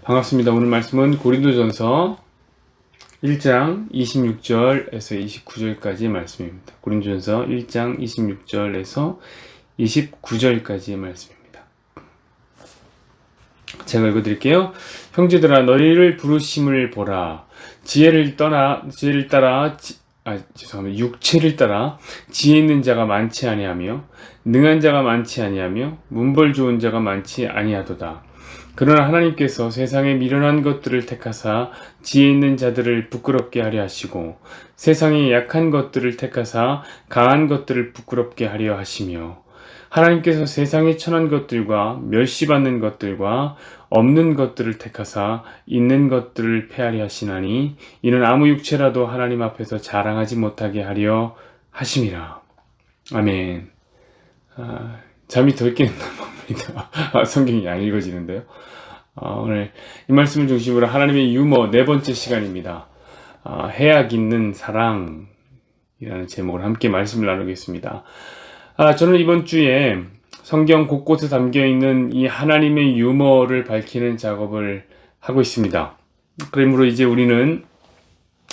반갑습니다. 오늘 말씀은 고린도전서 1장 26절에서 29절까지의 말씀입니다. 고린도전서 1장 26절에서 29절까지의 말씀입니다. 제가 읽어드릴게요. 형제들아, 너희를 부르심을 보라. 육체를 따라 지혜 있는 자가 많지 아니하며 능한 자가 많지 아니하며 문벌 좋은 자가 많지 아니하도다. 그러나 하나님께서 세상에 미련한 것들을 택하사 지혜 있는 자들을 부끄럽게 하려 하시고 세상에 약한 것들을 택하사 강한 것들을 부끄럽게 하려 하시며 하나님께서 세상에 천한 것들과 멸시받는 것들과 없는 것들을 택하사 있는 것들을 패하려 하시나니 이는 아무 육체라도 하나님 앞에서 자랑하지 못하게 하려 하심이라. 아멘. 잠이 덜 깼나 봅니다. 성경이 안 읽어지는데요. 오늘 이 말씀을 중심으로 하나님의 유머 네 번째 시간입니다. 해악 있는 사랑이라는 제목으로 함께 말씀을 나누겠습니다. 저는 이번 주에 성경 곳곳에 담겨있는 이 하나님의 유머를 밝히는 작업을 하고 있습니다. 그러므로 이제 우리는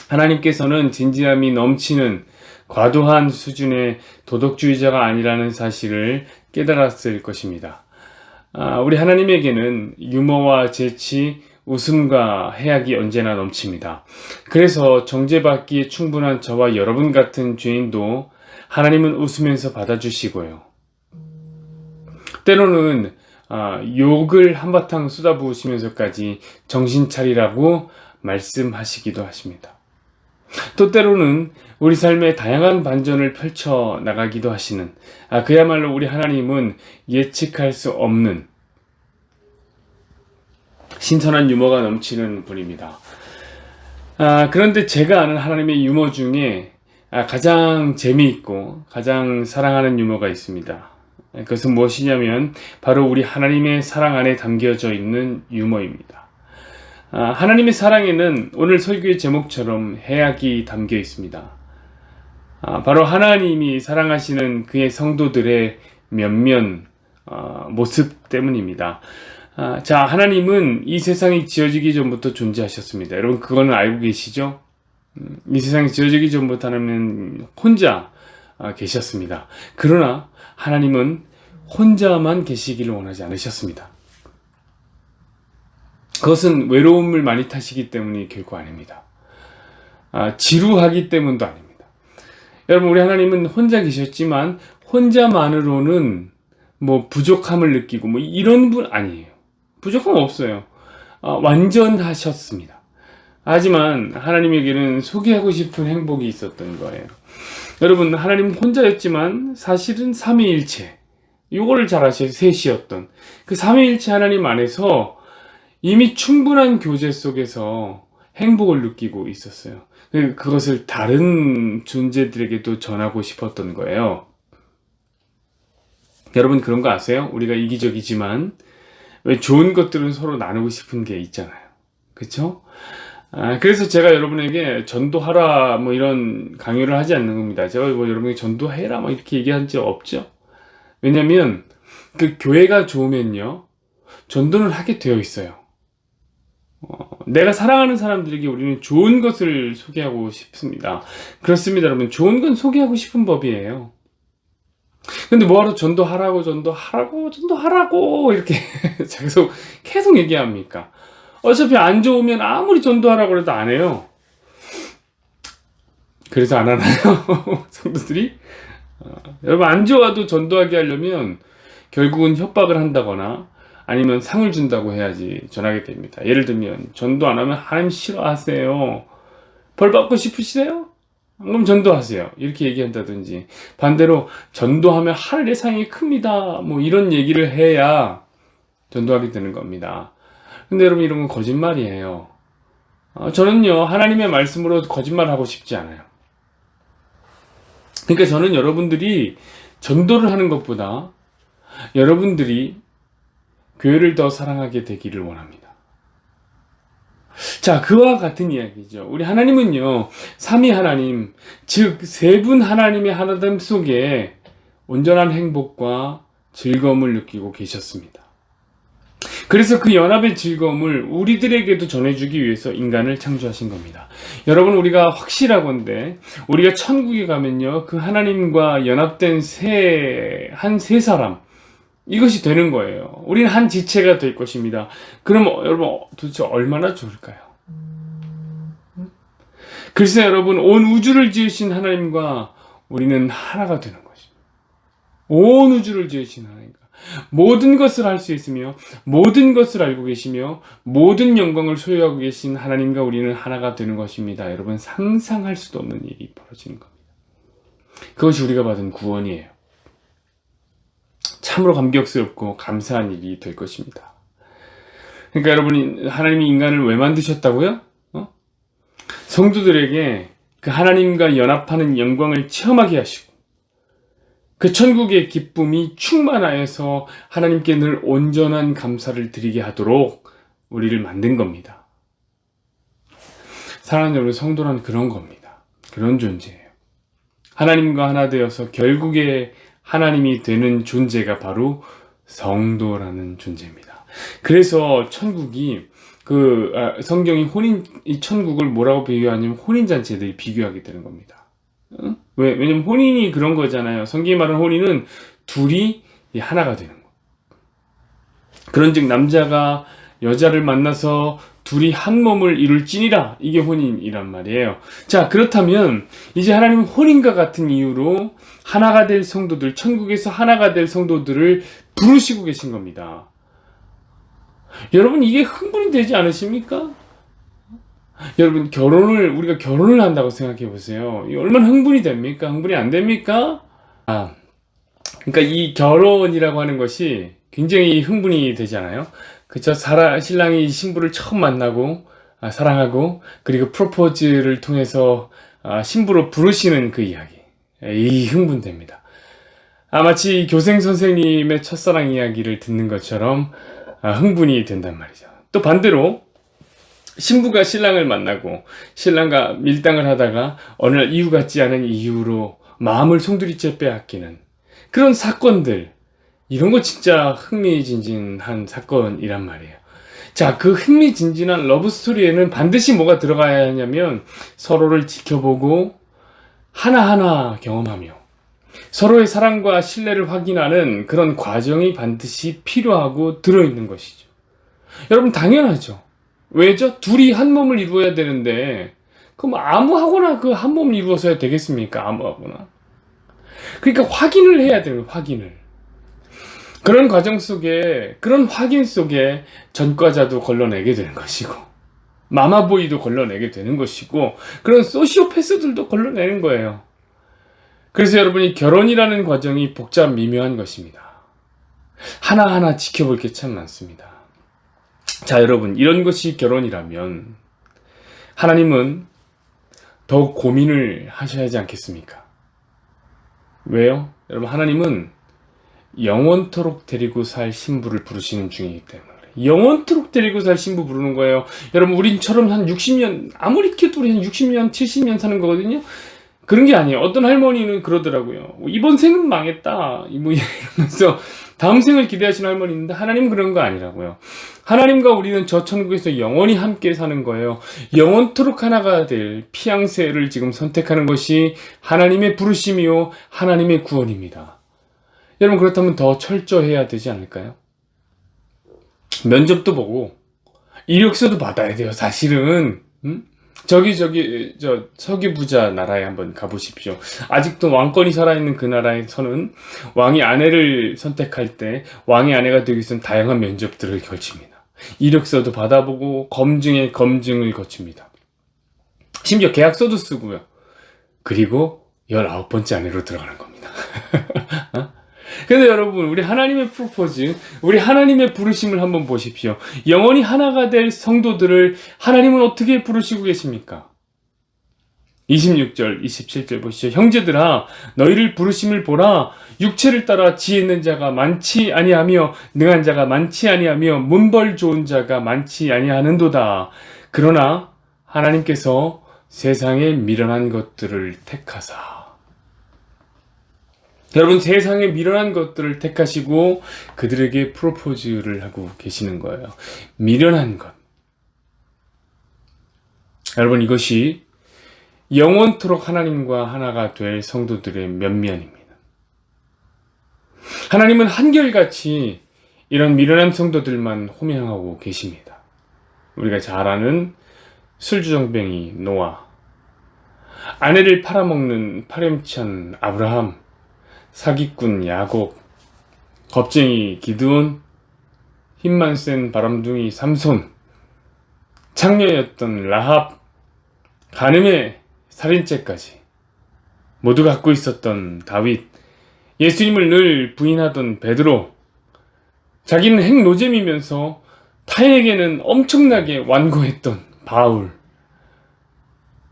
하나님께서는 진지함이 넘치는 과도한 수준의 도덕주의자가 아니라는 사실을 깨달았을 것입니다. 우리 하나님에게는 유머와 재치, 웃음과 해악이 언제나 넘칩니다. 그래서 정죄받기에 충분한 저와 여러분 같은 죄인도 하나님은 웃으면서 받아주시고요. 때로는 욕을 한바탕 쏟아부으시면서까지 정신 차리라고 말씀하시기도 하십니다. 또 때로는 우리 삶에 다양한 반전을 펼쳐 나가기도 하시는 그야말로 우리 하나님은 예측할 수 없는 신선한 유머가 넘치는 분입니다. 그런데 제가 아는 하나님의 유머 중에 가장 재미있고 가장 사랑하는 유머가 있습니다. 그것은 무엇이냐면 바로 우리 하나님의 사랑 안에 담겨져 있는 유머입니다. 하나님의 사랑에는 오늘 설교의 제목처럼 해악이 담겨 있습니다. 바로 하나님이 사랑하시는 그의 성도들의 면면 모습 때문입니다. 하나님은 이 세상이 지어지기 전부터 존재하셨습니다. 여러분 그거는 알고 계시죠? 이 세상이 지어지기 전부터 하나님은 혼자 계셨습니다. 그러나 하나님은 혼자만 계시기를 원하지 않으셨습니다. 그것은 외로움을 많이 타시기 때문이 결코 아닙니다. 지루하기 때문도 아닙니다. 여러분 우리 하나님은 혼자 계셨지만 혼자만으로는 부족함을 느끼고 이런 분 아니에요. 부족함 없어요. 완전하셨습니다. 하지만 하나님에게는 소개하고 싶은 행복이 있었던 거예요. 여러분 하나님 혼자였지만 사실은 삼위일체 이거를 잘 아셔요. 셋이었던 그 삼위일체 하나님 안에서 이미 충분한 교제 속에서 행복을 느끼고 있었어요. 그것을 다른 존재들에게도 전하고 싶었던 거예요. 여러분 그런 거 아세요? 우리가 이기적이지만 왜 좋은 것들은 서로 나누고 싶은 게 있잖아요. 그렇죠? 그래서 제가 여러분에게 전도하라 이런 강요를 하지 않는 겁니다. 제가 여러분에게 전도해라 이렇게 얘기한 적 없죠. 왜냐면 그 교회가 좋으면요 전도는 하게 되어 있어요. 내가 사랑하는 사람들에게 우리는 좋은 것을 소개하고 싶습니다. 그렇습니다 여러분. 좋은 건 소개하고 싶은 법이에요. 근데 뭐하러 전도하라고 이렇게 계속 얘기합니까? 어차피 안 좋으면 아무리 전도하라고 해도 안 해요. 그래서 안 하나요? 성도들이? 여러분 안 좋아도 전도하게 하려면 결국은 협박을 한다거나 아니면 상을 준다고 해야지 전하게 됩니다. 예를 들면 전도 안 하면 하나님 싫어하세요. 벌 받고 싶으시세요? 그럼 전도하세요. 이렇게 얘기한다든지 반대로 전도하면 하늘의 상이 큽니다. 이런 얘기를 해야 전도하게 되는 겁니다. 근데 여러분 이런 건 거짓말이에요. 저는요 하나님의 말씀으로 거짓말하고 싶지 않아요. 그러니까 저는 여러분들이 전도를 하는 것보다 여러분들이 교회를 더 사랑하게 되기를 원합니다. 그와 같은 이야기죠. 우리 하나님은요 삼위 하나님, 즉 세 분 하나님의 하나됨 속에 온전한 행복과 즐거움을 느끼고 계셨습니다. 그래서 그 연합의 즐거움을 우리들에게도 전해주기 위해서 인간을 창조하신 겁니다. 여러분, 우리가 확실하건대 우리가 천국에 가면요, 그 하나님과 연합된 한 세 사람, 이것이 되는 거예요. 우리는 한 지체가 될 것입니다. 그럼 여러분, 도대체 얼마나 좋을까요? 글쎄 여러분, 온 우주를 지으신 하나님과 우리는 하나가 되는 것입니다. 온 우주를 지으신 하나님과 모든 것을 할 수 있으며 모든 것을 알고 계시며 모든 영광을 소유하고 계신 하나님과 우리는 하나가 되는 것입니다. 여러분, 상상할 수도 없는 일이 벌어지는 겁니다. 그것이 우리가 받은 구원이에요. 참으로 감격스럽고 감사한 일이 될 것입니다. 그러니까 여러분이, 하나님이 인간을 왜 만드셨다고요? 성도들에게 그 하나님과 연합하는 영광을 체험하게 하시고 그 천국의 기쁨이 충만하여서 하나님께 늘 온전한 감사를 드리게 하도록 우리를 만든 겁니다. 사랑하는 여러분, 성도란 그런 겁니다. 그런 존재예요. 하나님과 하나 되어서 결국에 하나님이 되는 존재가 바로 성도라는 존재입니다. 그래서 천국이 성경이 이 천국을 뭐라고 비교하냐면 혼인잔치들이 비교하게 되는 겁니다. 왜냐면 혼인이 그런 거잖아요. 성경이 말하는 혼인은 둘이 하나가 되는 거. 그런즉 남자가 여자를 만나서 둘이 한 몸을 이룰지니라. 이게 혼인이란 말이에요. 자, 그렇다면 이제 하나님은 혼인과 같은 이유로 하나가 될 성도들, 천국에서 하나가 될 성도들을 부르시고 계신 겁니다. 여러분, 이게 흥분이 되지 않으십니까? 여러분, 우리가 결혼을 한다고 생각해 보세요. 얼마나 흥분이 됩니까? 흥분이 안 됩니까? 그러니까 이 결혼이라고 하는 것이 굉장히 흥분이 되잖아요. 그쵸? 신랑이 신부를 처음 만나고, 사랑하고, 그리고 프로포즈를 통해서, 신부로 부르시는 그 이야기. 이 흥분됩니다. 마치 교생 선생님의 첫사랑 이야기를 듣는 것처럼, 흥분이 된단 말이죠. 또 반대로 신부가 신랑을 만나고 신랑과 밀당을 하다가 어느 날 이유 같지 않은 이유로 마음을 송두리째 빼앗기는 그런 사건들, 이런 거 진짜 흥미진진한 사건이란 말이에요. 자, 그 흥미진진한 러브스토리에는 반드시 뭐가 들어가야 하냐면 서로를 지켜보고 하나하나 경험하며 서로의 사랑과 신뢰를 확인하는 그런 과정이 반드시 필요하고 들어있는 것이죠. 여러분, 당연하죠. 왜죠? 둘이 한 몸을 이루어야 되는데 그럼 아무하고나 그 한 몸을 이루어서야 되겠습니까? 아무하고나. 그러니까 확인을 해야 돼요. 확인을. 그런 과정 속에, 그런 확인 속에 전과자도 걸러내게 되는 것이고 마마보이도 걸러내게 되는 것이고 그런 소시오패스들도 걸러내는 거예요. 그래서 여러분이 결혼이라는 과정이 복잡 미묘한 것입니다. 하나하나 지켜볼 게 참 많습니다. 자, 여러분, 이런 것이 결혼이라면 하나님은 더욱 고민을 하셔야 하지 않겠습니까? 왜요? 여러분, 하나님은 영원토록 데리고 살 신부를 부르시는 중이기 때문에 영원토록 데리고 살 신부 부르는 거예요. 여러분, 우린처럼 한 60년, 아무리 키워도 우리 한 60년, 70년 사는 거거든요. 그런 게 아니에요. 어떤 할머니는 그러더라고요. 이번 생은 망했다. 이러면서 다음 생을 기대하시는 할머니 있는데 하나님은 그런 거 아니라고요. 하나님과 우리는 저 천국에서 영원히 함께 사는 거예요. 영원토록 하나가 될 피앙세를 지금 선택하는 것이 하나님의 부르심이요, 하나님의 구원입니다. 여러분, 그렇다면 더 철저해야 되지 않을까요? 면접도 보고 이력서도 받아야 돼요. 사실은. 서기 부자 나라에 한번 가보십시오. 아직도 왕권이 살아있는 그 나라에서는 왕이 아내를 선택할 때 왕의 아내가 되기 위해서는 다양한 면접들을 거칩니다. 이력서도 받아보고 검증에 검증을 거칩니다. 심지어 계약서도 쓰고요. 그리고 19번째 아내로 들어가는 겁니다. 근데 여러분, 우리 하나님의 프로포즈, 우리 하나님의 부르심을 한번 보십시오. 영원히 하나가 될 성도들을 하나님은 어떻게 부르시고 계십니까? 26절, 27절 보시죠. 형제들아, 너희를 부르심을 보라. 육체를 따라 지혜 있는 자가 많지 아니하며 능한 자가 많지 아니하며 문벌 좋은 자가 많지 아니하는도다. 그러나 하나님께서 세상에 미련한 것들을 택하사. 여러분, 세상에 미련한 것들을 택하시고 그들에게 프로포즈를 하고 계시는 거예요. 미련한 것. 여러분, 이것이 영원토록 하나님과 하나가 될 성도들의 면면입니다. 하나님은 한결같이 이런 미련한 성도들만 호명하고 계십니다. 우리가 잘 아는 술주정뱅이 노아, 아내를 팔아먹는 파렴치한 아브라함, 사기꾼 야곱, 겁쟁이 기드온, 힘만 센 바람둥이 삼손, 창녀였던 라합, 간음의 살인죄까지 모두 갖고 있었던 다윗, 예수님을 늘 부인하던 베드로, 자기는 핵노잼이면서 타인에게는 엄청나게 완고했던 바울.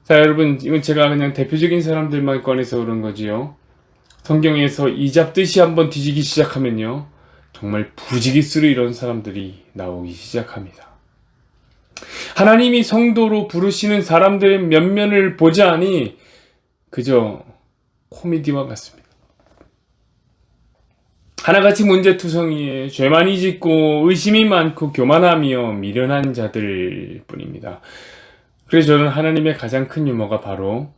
자, 여러분, 이건 제가 그냥 대표적인 사람들만 꺼내서 그런 거지요. 성경에서 이 잡듯이 한번 뒤지기 시작하면요, 정말 부지기수로 이런 사람들이 나오기 시작합니다. 하나님이 성도로 부르시는 사람들의 면면을 보자니 그저 코미디와 같습니다. 하나같이 문제투성이에 죄 많이 짓고 의심이 많고 교만하며 미련한 자들 뿐입니다. 그래서 저는 하나님의 가장 큰 유머가 바로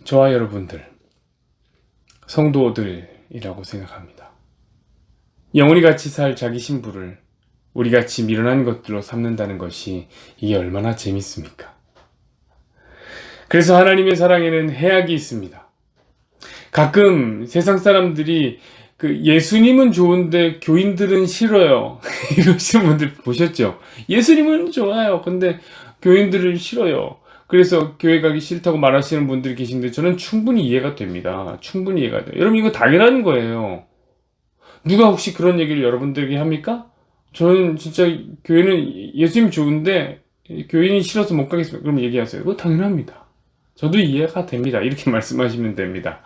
저와 여러분들, 성도들이라고 생각합니다. 영원히 같이 살 자기 신부를 우리같이 미련한 것들로 삼는다는 것이 이게 얼마나 재밌습니까? 그래서 하나님의 사랑에는 해악이 있습니다. 가끔 세상 사람들이 예수님은 좋은데 교인들은 싫어요. 이러시는 분들 보셨죠? 예수님은 좋아요. 근데 교인들을 싫어요. 그래서 교회 가기 싫다고 말하시는 분들이 계신데 저는 충분히 이해가 됩니다. 충분히 이해가 돼요. 여러분, 이거 당연한 거예요. 누가 혹시 그런 얘기를 여러분들에게 합니까? 저는 진짜 교회는 예수님 좋은데 교인이 싫어서 못 가겠습니다. 그럼 얘기하세요. 그거 당연합니다. 저도 이해가 됩니다. 이렇게 말씀하시면 됩니다.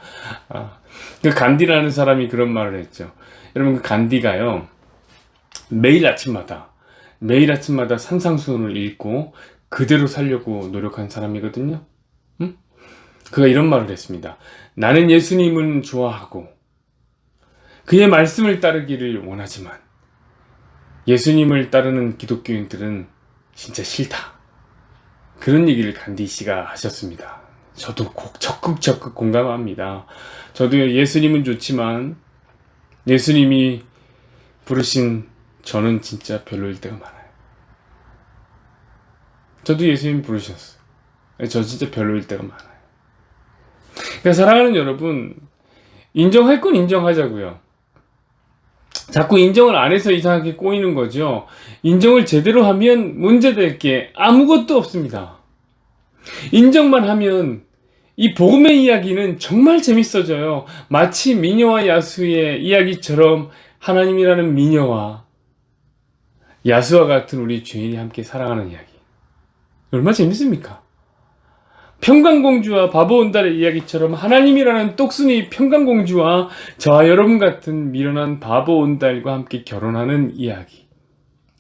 그 간디라는 사람이 그런 말을 했죠. 여러분, 그 간디가요, 매일 아침마다 산상수훈을 읽고 그대로 살려고 노력한 사람이거든요. 그가 이런 말을 했습니다. 나는 예수님은 좋아하고 그의 말씀을 따르기를 원하지만 예수님을 따르는 기독교인들은 진짜 싫다. 그런 얘기를 간디 씨가 하셨습니다. 저도 적극 공감합니다. 저도 예수님은 좋지만 예수님이 부르신 저는 진짜 별로일 때가 많아요. 저도 예수님 부르셨어요. 저 진짜 별로일 때가 많아요. 그러니까 사랑하는 여러분, 인정할 건 인정하자고요. 자꾸 인정을 안 해서 이상하게 꼬이는 거죠. 인정을 제대로 하면 문제될 게 아무것도 없습니다. 인정만 하면 이 복음의 이야기는 정말 재밌어져요. 마치 미녀와 야수의 이야기처럼 하나님이라는 미녀와 야수와 같은 우리 주인이 함께 사랑하는 이야기. 얼마나 재밌습니까? 평강공주와 바보온달의 이야기처럼 하나님이라는 똑순이 평강공주와 저와 여러분 같은 미련한 바보온달과 함께 결혼하는 이야기.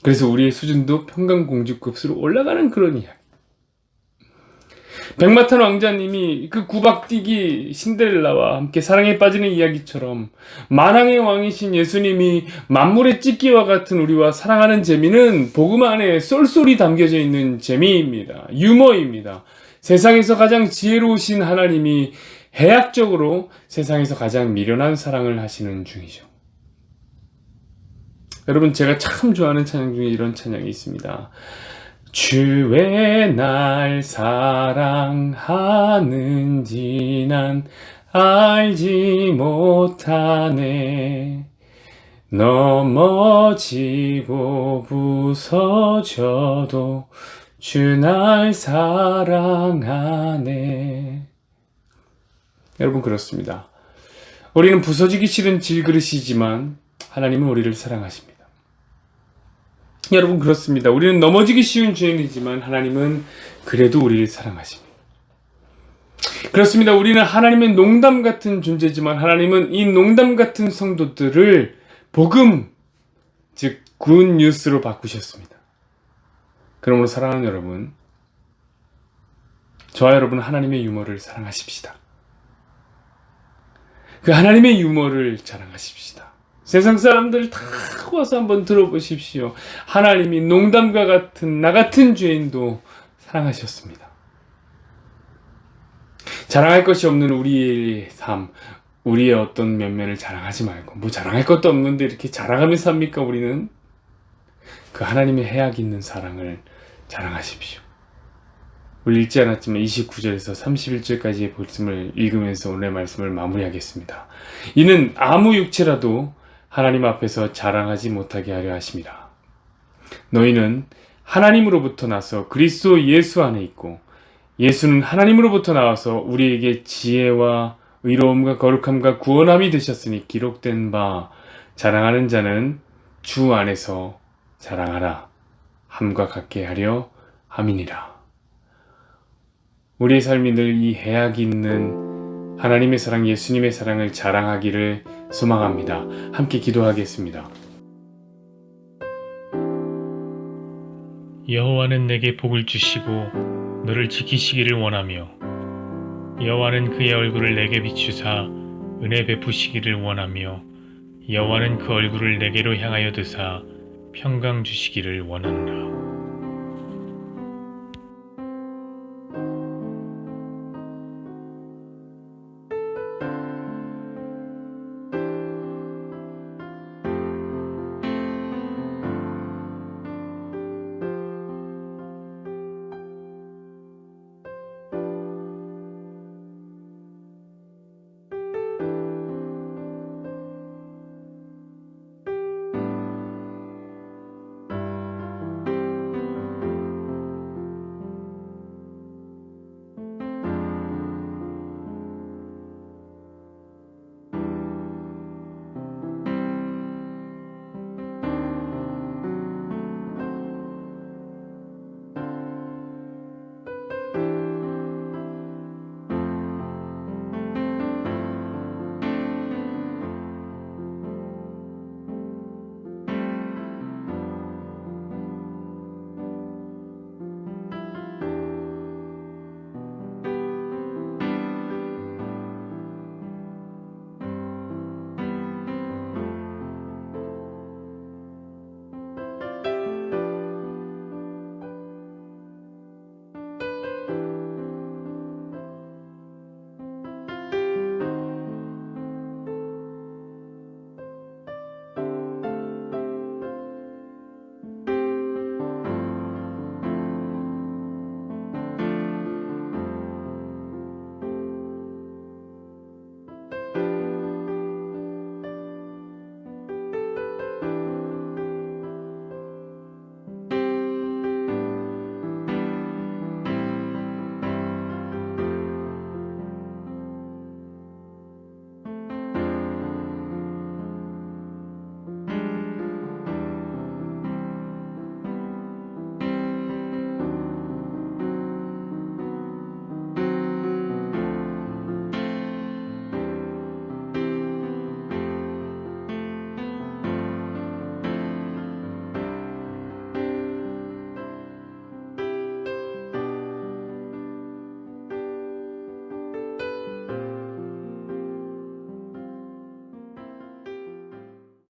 그래서 우리의 수준도 평강공주급으로 올라가는 그런 이야기. 백마탄 왕자님이 그 구박뛰기 신데렐라와 함께 사랑에 빠지는 이야기처럼 만왕의 왕이신 예수님이 만물의 찢기와 같은 우리와 사랑하는 재미는 복음 안에 쏠쏠이 담겨져 있는 재미입니다. 유머입니다. 세상에서 가장 지혜로우신 하나님이 해악적으로 세상에서 가장 미련한 사랑을 하시는 중이죠. 여러분, 제가 참 좋아하는 찬양 중에 이런 찬양이 있습니다. 주 왜 날 사랑하는지 난 알지 못하네. 넘어지고 부서져도 주 날 사랑하네. 여러분, 그렇습니다. 우리는 부서지기 싫은 질그릇이지만 하나님은 우리를 사랑하십니다. 여러분, 그렇습니다. 우리는 넘어지기 쉬운 죄인이지만 하나님은 그래도 우리를 사랑하십니다. 그렇습니다. 우리는 하나님의 농담 같은 존재지만 하나님은 이 농담 같은 성도들을 복음, 즉 굿뉴스로 바꾸셨습니다. 그러므로 사랑하는 여러분, 저와 여러분 하나님의 유머를 사랑하십시다. 그 하나님의 유머를 자랑하십시다. 세상 사람들 다 와서 한번 들어보십시오. 하나님이 농담과 같은 나 같은 죄인도 사랑하셨습니다. 자랑할 것이 없는 우리의 삶, 우리의 어떤 면면을 자랑하지 말고, 뭐 자랑할 것도 없는데 이렇게 자랑하면서 삽니까? 우리는 그 하나님의 해악 있는 사랑을 자랑하십시오. 우리 읽지 않았지만 29절에서 31절까지의 말씀을 읽으면서 오늘의 말씀을 마무리하겠습니다. 이는 아무 육체라도 하나님 앞에서 자랑하지 못하게 하려 하심이라. 너희는 하나님으로부터 나서 그리스도 예수 안에 있고 예수는 하나님으로부터 나와서 우리에게 지혜와 의로움과 거룩함과 구원함이 되셨으니 기록된 바 자랑하는 자는 주 안에서 자랑하라 함과 같게 하려 함이니라. 우리의 삶이 늘 이 해악이 있는 하나님의 사랑, 예수님의 사랑을 자랑하기를 소망합니다. 함께 기도하겠습니다. 여호와는 내게 복을 주시고 너를 지키시기를 원하며 여호와는 그의 얼굴을 내게 비추사 은혜 베푸시기를 원하며 여호와는 그 얼굴을 내게로 향하여 드사 평강 주시기를 원하노라.